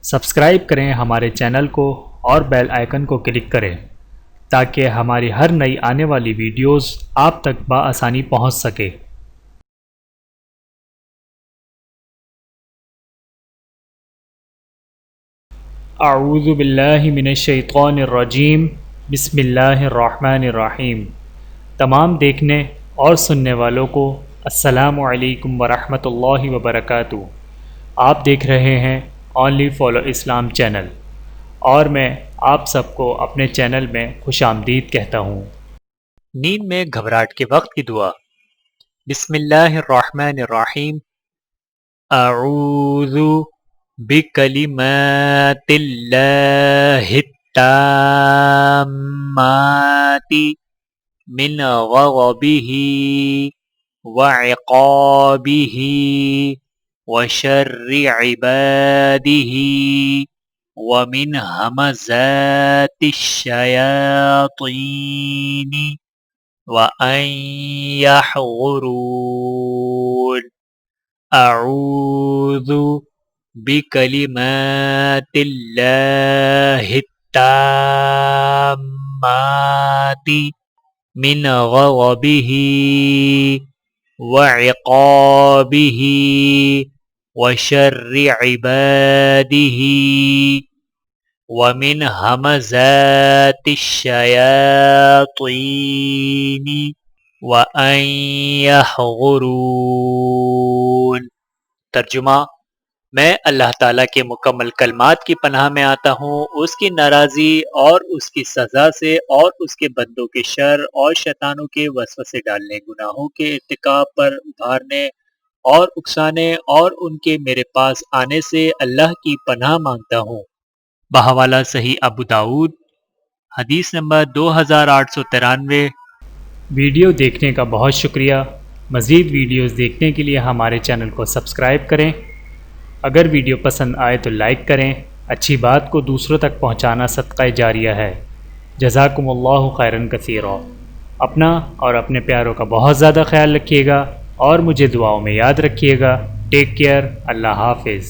Subscribe کریں ہمارے channel کو اور بیل آئیکن کو کلک کریں تاکہ ہماری ہر نئی آنے والی ویڈیوز آپ تک بآسانی پہنچ سکے۔ اعوذ باللہ من الشیطان الرجیم، بسم اللہ الرحمن الرحیم۔ تمام دیکھنے اور سننے والوں کو السلام علیکم ورحمۃ اللہ وبرکاتہ۔ آپ دیکھ رہے ہیں اونلی فالو اسلام چینل، اور میں آپ سب کو اپنے چینل میں خوش آمدید کہتا ہوں۔ نیند میں گھبراہٹ کے وقت کی دعا۔ بسم اللہ الرحمن الرحیم۔ اعوذ بکلمات اللہ التامات من غضبہ وعقابہ وشر عبادہ ومن ہمزات الشیاطین وأن يحضرون۔ أعوذ بكلمات الله التامات من غضبه وعقابه وشر عباده ومن همزات الشياطين وأن يحضرون۔ ترجمہ: میں اللہ تعالیٰ کے مکمل کلمات کی پناہ میں آتا ہوں، اس کی ناراضی اور اس کی سزا سے، اور اس کے بندوں کے شر اور شیطانوں کے وسوسے ڈالنے، گناہوں کے ارتکاب پر ابھارنے اور اکسانے اور ان کے میرے پاس آنے سے اللہ کی پناہ مانگتا ہوں۔ بحوالہ صحیح ابو داؤد، حدیث نمبر 2893۔ ویڈیو دیکھنے کا بہت شکریہ۔ مزید ویڈیوز دیکھنے کے لیے ہمارے چینل کو سبسکرائب کریں۔ اگر ویڈیو پسند آئے تو لائک کریں۔ اچھی بات کو دوسروں تک پہنچانا صدقہ جاریہ ہے۔ جزاکم اللہ خیرا کثیرا۔ اپنا اور اپنے پیاروں کا بہت زیادہ خیال رکھیے گا اور مجھے دعاؤں میں یاد رکھیے گا۔ Take care. اللہ حافظ۔